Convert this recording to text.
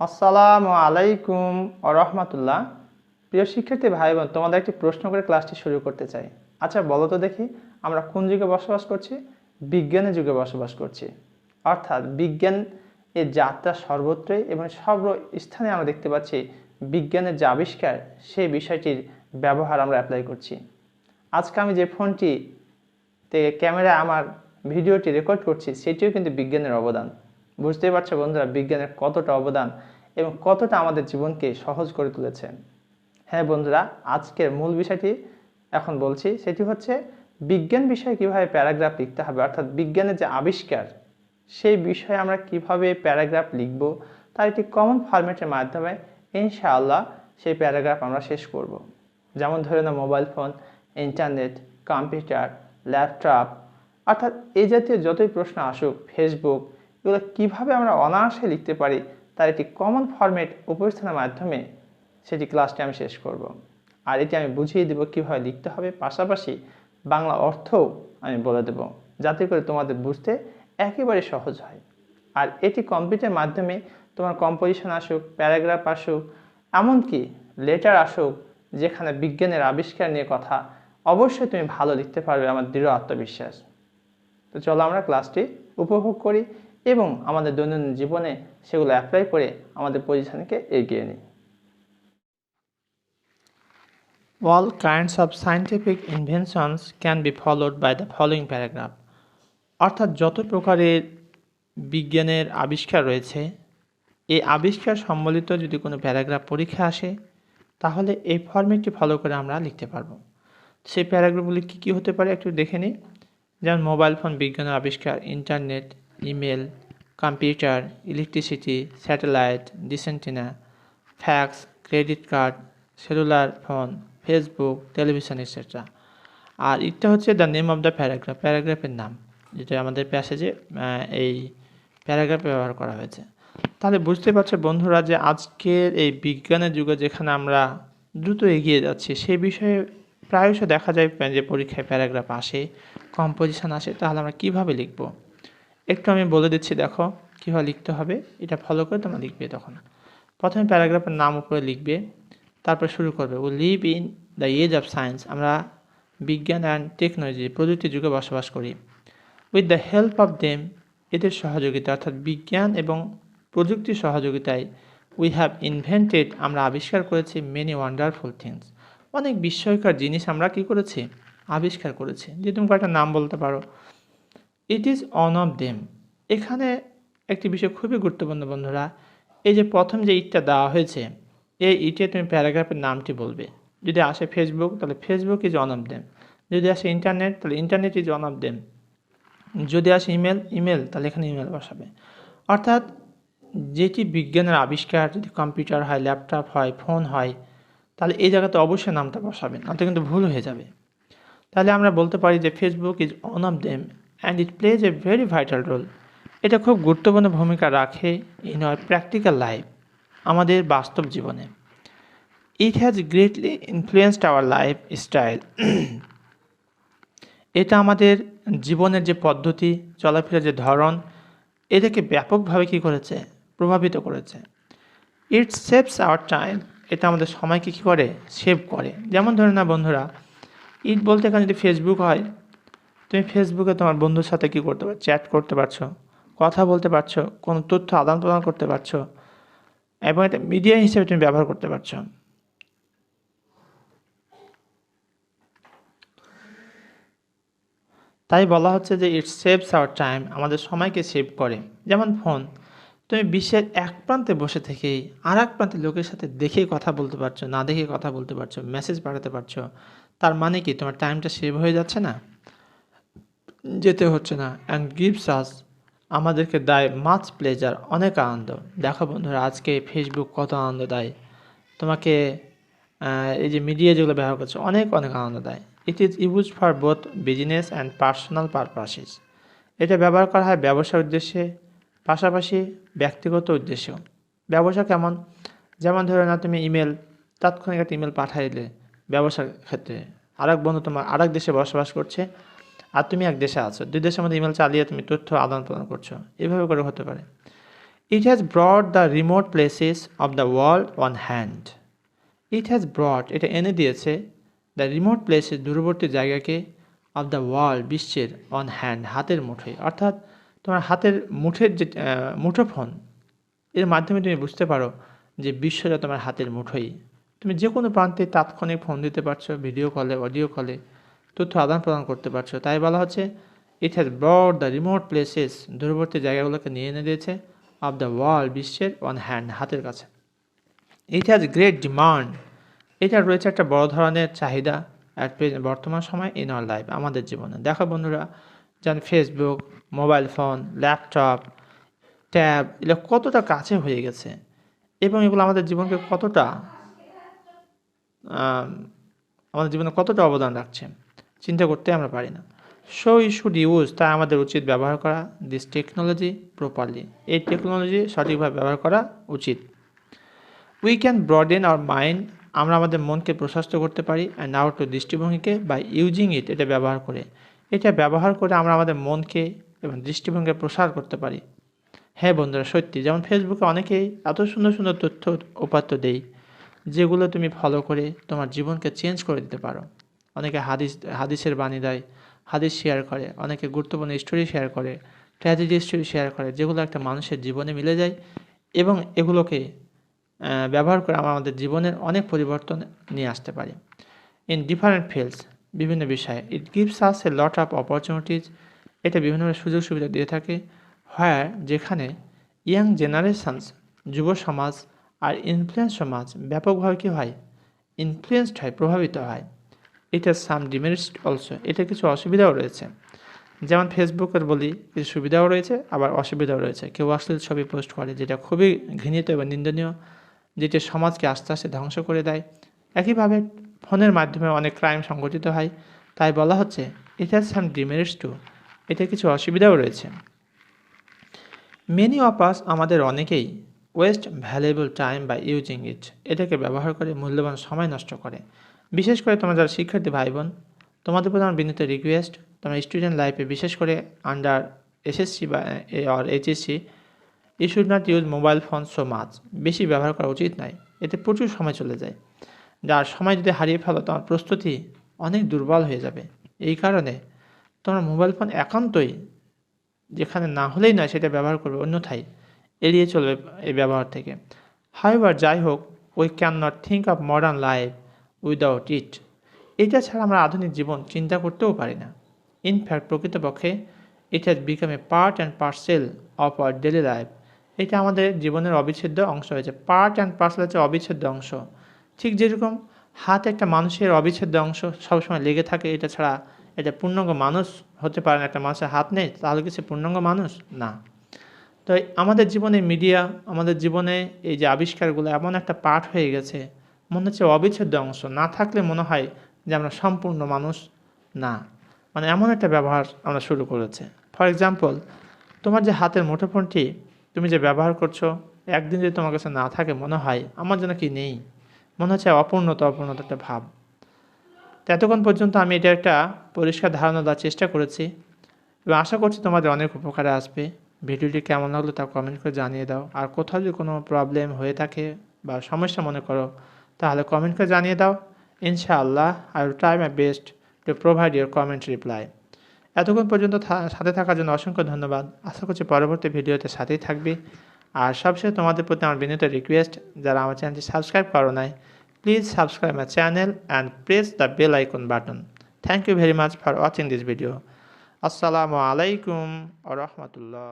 আসসালামু আলাইকুম ওয়া রাহমাতুল্লাহ। প্রিয় শিক্ষার্থী ভাই বোন, তোমাদের একটি প্রশ্ন করে ক্লাসটি শুরু করতে চাই। আচ্ছা বলো তো দেখি, আমরা কোন যুগে বসবাস করছি? বিজ্ঞানের যুগে বসবাস করছি। অর্থাৎ বিজ্ঞান এর যাত্রা সর্বত্রই এবং সর্ব স্থানে আমরা দেখতে পাচ্ছি বিজ্ঞানের যে আবিষ্কার সেই বিষয়টির ব্যবহার আমরা অ্যাপ্লাই করছি। আজকে আমি যে ফোনটি থেকে ক্যামেরায় আমার ভিডিওটি রেকর্ড করছি সেটিও কিন্তু বিজ্ঞানের অবদান। বুঝতেই পারছো বন্ধুরা, বিজ্ঞানের কতটা অবদান এবং কতটা আমাদের জীবনকে সহজ করে তুলেছে। হ্যাঁ বন্ধুরা, আজকের মূল বিষয়টি এখন বলছি, সেটি হচ্ছে বিজ্ঞান বিষয়ে কিভাবে প্যারাগ্রাফ লিখতে হবে, অর্থাৎ বিজ্ঞানের যে আবিষ্কার সেই বিষয়ে আমরা কিভাবে প্যারাগ্রাফ লিখব তার একটি কমন ফরম্যাটের মাধ্যমে ইনশাআল্লাহ সেই প্যারাগ্রাফ আমরা শেষ করব। যেমন ধরে নাও mobile phone, internet, computer, laptop, অর্থাৎ এই জাতীয় যতই প্রশ্ন আসুক, ফেসবুক, এগুলো কীভাবে আমরা অনায়াসে লিখতে পারি তার একটি কমন ফরম্যাট উপস্থানের মাধ্যমে সেটি ক্লাসটি আমি শেষ করব। আর এটি আমি বুঝিয়ে দেবো কীভাবে লিখতে হবে, পাশাপাশি বাংলা অর্থও আমি বলে দেব, যাতে করে তোমাদের বুঝতে একেবারে সহজ হয়। আর এটি কম্পিউটারের মাধ্যমে তোমার কম্পোজিশন আসুক, প্যারাগ্রাফ আসুক, এমনকি লেটার আসুক, যেখানে বিজ্ঞানের আবিষ্কার নিয়ে কথা, অবশ্যই তুমি ভালো লিখতে পারবে, আমার দৃঢ় আত্মবিশ্বাস। তো চলো আমরা ক্লাসটি উপভোগ করি এবং আমাদের দৈনন্দিন জীবনে সেগুলো অ্যাপ্লাই করে আমাদের পজিশনকে এগিয়ে নিই। All kinds of scientific inventions can be followed by the following paragraph. অর্থাৎ যত প্রকারের বিজ্ঞানের আবিষ্কার রয়েছে, এই আবিষ্কার সম্বলিত যদি কোনো প্যারাগ্রাফ পরীক্ষা আসে, তাহলে এই ফরম্যাটটি ফলো করে আমরা লিখতে পারবো। সেই প্যারাগ্রাফগুলি কী কী হতে পারে একটু দেখে নিই। যেমন মোবাইল ফোন বিজ্ঞানের আবিষ্কার, internet, email, computer, electricity, satellite, ডিসেন্টিনা, fax, credit card, cellular phone, Facebook, television etcetera. আর এটা হচ্ছে the name of the paragraph, প্যারাগ্রাফের নাম, যেটা আমাদের প্যাসেজে এই প্যারাগ্রাফে ব্যবহার করা হয়েছে। তাহলে বুঝতে পারছো বন্ধুরা যে আজকের এই বিজ্ঞানের যুগে যেখানে আমরা দ্রুত এগিয়ে যাচ্ছি, সেই বিষয়ে প্রায়শ দেখা যায় যে পরীক্ষায় প্যারাগ্রাফ আসে, কম্পোজিশন আসে, তাহলে আমরা কিভাবে লিখব একটু আমি বলে দিচ্ছি। দেখো কীভাবে লিখতে হবে, এটা ফলো করে তোমরা লিখবে। তখন প্রথমে প্যারাগ্রাফের নাম উপরে লিখবে, তারপর শুরু করবে we live in the age of science, আমরা বিজ্ঞান অ্যান্ড টেকনোলজি, প্রযুক্তির যুগে বসবাস করি। With the help of them, এদের সহযোগিতা, অর্থাৎ বিজ্ঞান এবং প্রযুক্তির সহযোগিতায়, উই হ্যাভ ইনভেন্টেড, আমরা আবিষ্কার করেছি, মেনি ওয়ান্ডারফুল থিংস, অনেক বিস্ময়কর জিনিস আমরা কী করেছি, আবিষ্কার করেছি। যে তুমি কয়েকটা নাম বলতে পারো। It is on of them, এখানে একটি বিষয় খুবই গুরুত্বপূর্ণ বন্ধুরা, এই যে প্রথম যে ইটটা দেওয়া হয়েছে, এই ইটে তুমি প্যারাগ্রাফের নামটি বলবে। যদি আসে ফেসবুক, তাহলে Facebook is on of them. যদি আসে ইন্টারনেট, তাহলে internet is on of them. যদি আসে ইমেল, ইমেল, তাহলে এখানে ইমেল বসাবে। অর্থাৎ যেটি বিজ্ঞানের আবিষ্কার, যদি কম্পিউটার হয়, ল্যাপটপ হয়, ফোন হয়, তাহলে এই জায়গাতে অবশ্যই নামটা বসাবেন, নয়তো কিন্তু ভুল হয়ে যাবে। তাহলে আমরা বলতে পারি যে Facebook is one of them and it plays a very vital role, এটা খুব গুরুত্বপূর্ণ ভূমিকা রাখে ইন আওয়ার প্র্যাকটিক্যাল লাইফ, আমাদের বাস্তব জীবনে। It has greatly influenced our life style, এটা আমাদের জীবনের যে পদ্ধতি, চলাফেরার যে ধরন, এটাকে ব্যাপকভাবে কী করেছে, প্রভাবিত করেছে। ইট সেভস আওয়ার টাইম, এটা আমাদের সময়কে কী করে, সেভ করে। যেমন ধরে না বন্ধুরা, ইট বলতে এখানে যদি ফেসবুক হয়, তুমি ফেসবুকে তোমার বন্ধুর সাথে কী করতে পারছো, চ্যাট করতে পারছো, কথা বলতে পারছো, কোনো তথ্য আদান প্রদান করতে পারছো, এবং এটা মিডিয়া হিসেবে তুমি ব্যবহার করতে পারছো। তাই বলা হচ্ছে যে ইট সেভস আওয়ার টাইম, আমাদের সময়কে সেভ করে। যেমন ফোন, তুমি বিশ্বের এক প্রান্তে বসে থেকেই আর এক প্রান্তের লোকের সাথে দেখে কথা বলতে পারছো, না দেখে কথা বলতে পারছো, মেসেজ পাঠাতে পারছো। তার মানে কি তোমার টাইমটা সেভ হয়ে যাচ্ছে না, যেতে হচ্ছে না। অ্যান্ড গিভস আস, আমাদেরকে দেয় মাচ প্লেজার, অনেক আনন্দ। দেখো বন্ধুরা, আজকে ফেসবুক কত আনন্দ দেয় তোমাকে, এই যে মিডিয়া যেগুলো ব্যবহার করছে, অনেক অনেক আনন্দ দেয়। It is use for both business and personal purposes, এটা ব্যবহার করা হয় ব্যবসার উদ্দেশ্যে, পাশাপাশি ব্যক্তিগত উদ্দেশ্যেও। ব্যবসা কেমন, যেমন ধরে না তুমি ইমেল, তাৎক্ষণিক একটা ইমেল পাঠাইলে ব্যবসার ক্ষেত্রে, আরেক বন্ধু তোমার আরেক দেশে বসবাস করছে আর তুমি এক দেশে আছো, দুই দেশের মধ্যে ইমেল চালিয়ে তুমি তথ্য আদান প্রদান করছো, এভাবে করে হতে পারে। It has brought the remote places of the world on hand. It has brought, এটা এনে দিয়েছে, দ্য রিমোট প্লেসেস, দূরবর্তী জায়গাকে, অফ দ্য ওয়ার্ল্ড, বিশ্বের, অন হ্যান্ড, হাতের মুঠোয়। অর্থাৎ তোমার হাতের মুঠের যে মুঠোফোন, এর মাধ্যমে তুমি বুঝতে পারো যে বিশ্বটা তোমার হাতের মুঠোয়। তুমি যে কোনো প্রান্তে তাৎক্ষণিক ফোন দিতে পারছো, ভিডিও কলে, অডিও কলে তথ্য আদান প্রদান করতে পারছো। তাই বলা হচ্ছে it has brought the remote places, দূরবর্তী জায়গাগুলোকে নিয়ে এনে দিয়েছে, অফ দ্য ওয়ার্ল্ড, বিশ্বের, অন হ্যান্ড, হাতের কাছে। ইট হ্যাজ গ্রেট ডিমান্ড, এটা রয়েছে একটা বড় ধরনের চাহিদা অ্যাট প্রেজেন্ট, বর্তমান সময়, ইন আওয়ার লাইফ, আমাদের জীবনে। দেখো বন্ধুরা, যেমন Facebook, mobile phone, laptop, tab, এগুলো কতটা কাছে হয়ে গেছে এবং এগুলো আমাদের জীবনকে কতটা আমাদের জীবনে কতটা অবদান রাখছে চিন্তা করতে আমরা পারি না। সো ইউ শুড ইউজ, তাই আমাদের উচিত ব্যবহার করা দিস টেকনোলজি প্রপারলি, এই টেকনোলজি সঠিকভাবে ব্যবহার করা উচিত। We can broaden our mind, আমরা আমাদের মনকে প্রশস্ত করতে পারি, অ্যান্ড আউট টু দৃষ্টিভঙ্গিকে বাই ইউজিং ইট, এটা ব্যবহার করে, আমরা আমাদের মনকে এবং দৃষ্টিভঙ্গিকে প্রসার করতে পারি। হ্যাঁ বন্ধুরা, সত্যি, যেমন ফেসবুকে অনেকেই এত সুন্দর সুন্দর তথ্য উপাত্ত দেয় যেগুলো তুমি ফলো করে তোমার জীবনকে চেঞ্জ করে দিতে পারো। অনেকে হাদিসের বাণী দেয়, হাদিস শেয়ার করে, অনেকে গুরুত্বপূর্ণ স্টোরি শেয়ার করে, ট্র্যাজেডি স্টোরি শেয়ার করে, যেগুলো একটা মানুষের জীবনে মিলে যায় এবং এগুলোকে ব্যবহার করে আমরা আমাদের জীবনের অনেক পরিবর্তন নিয়ে আসতে পারি। ইন ডিফারেন্ট ফিল্ডস, বিভিন্ন বিষয়ে। It gives us A lot of opportunities, এটা বিভিন্ন সুযোগ সুবিধা দিয়ে থাকে। যেখানে ইয়াং জেনারেশনস, যুব সমাজ, আর ইনফ্লুয়েন্স সমাজ ব্যাপকভাবে কী হয়, ইনফ্লুয়েসড হয়, প্রভাবিত হয়। এটা সাম ডিমেরিটস অলসো, এটা কিছু অসুবিধাও রয়েছে। যেমন ফেসবুকের বলি, কিছু সুবিধাও রয়েছে আবার অসুবিধাও রয়েছে। কেউ অশ্লীল ছবি পোস্ট করে, যেটা খুবই ঘৃণিত এবং নিন্দনীয়, যেটি সমাজকে আস্তে আস্তে ধ্বংস করে দেয়। একইভাবে ফোনের মাধ্যমে অনেক ক্রাইম সংঘটিত হয়। তাই বলা হচ্ছে it has some demerits too, এটা কিছু অসুবিধাও রয়েছে। মেনি অফ আস, আমাদের অনেকেই, waste valuable time by using it, এটাকে ব্যবহার করে মূল্যবান সময় নষ্ট করে। বিশেষ করে তোমরা যারা শিক্ষার্থী ভাই বোন, তোমাদের প্রতি আমার বিনীত রিকোয়েস্ট, তোমরা স্টুডেন্ট লাইফে বিশেষ করে আন্ডার এসএসসি বা আর HSC, you should not use mobile phone so much, বেশি ব্যবহার করা উচিত নয়। এতে প্রচুর সময় চলে যায়, যার সময় যদি হারিয়ে ফেলো তোমার প্রস্তুতি অনেক দুর্বল হয়ে যাবে। এই কারণে তোমরা মোবাইল ফোন একান্তই, যেখানে না হলেই নয় সেটা ব্যবহার করবে, অন্যথায় এড়িয়ে চলবে এই ব্যবহার থেকে। হাউএভার, যাই হোক, we can not think of modern life without it, এটা ছাড়া আমরা আধুনিক জীবন চিন্তা করতেও পারি না। ইনফ্যাক্ট, প্রকৃতপক্ষে it has become a part and parcel of our daily life, এটা আমাদের জীবনের অবিচ্ছেদ্য অংশ হয়েছে। পার্ট অ্যান্ড পার্সেল হচ্ছে অবিচ্ছেদ্য অংশ। ঠিক যেরকম হাত একটা মানুষের অবিচ্ছেদ্য অংশ, সবসময় লেগে থাকে, এটা ছাড়া এটা পূর্ণাঙ্গ মানুষ হতে পারে না। একটা মানুষের হাত নেই, তাহলে কি সে পূর্ণাঙ্গ মানুষ না। তো আমাদের জীবনে মিডিয়া, আমাদের জীবনে এই যে আবিষ্কারগুলো এমন একটা পার্ট হয়ে গেছে, মনে হচ্ছে অবিচ্ছেদ্য অংশ, না থাকলে মনে হয় যে আমরা সম্পূর্ণ মানুষ না। মানে এমন একটা ব্যবহার আমরা শুরু করেছে। ফর এক্সাম্পল, তোমার যে হাতের মুঠোফোনটি তুমি যে ব্যবহার করছো, একদিন যদি তোমার কাছে না থাকে, মনে হয় আমার যেন কি নেই, মনে হচ্ছে অপূর্ণতা একটা ভাব। তো এতক্ষণ পর্যন্ত আমি এটা একটা পরিষ্কার ধারণা দেওয়ার চেষ্টা করেছি এবং আশা করছি তোমাদের অনেক উপকারে আসবে। ভিডিওটি কেমন লাগলো তা কমেন্ট করে জানিয়ে দাও। আর কোথাও যদি কোনো প্রবলেম হয়ে থাকে বা সমস্যা মনে করো, তাহলে কমেন্ট করে জানিয়ে দাও। ইনশাআল্লাহ I will try my best to provide your comment reply. এতক্ষণ পর্যন্ত সাথে থাকার জন্য অসংখ্য ধন্যবাদ। আশা করছি পরবর্তী ভিডিওতে সাথেই থাকবে। আর সবশেষে তোমাদের প্রতি আমার বিনীত রিকোয়েস্ট, যারা আমার চ্যানেলটি সাবস্ক্রাইব করো নাই, please subscribe my channel and press the bell icon button. Thank you very much for watching this video. আসসালামু আলাইকুম ওয়া রাহমাতুল্লাহ।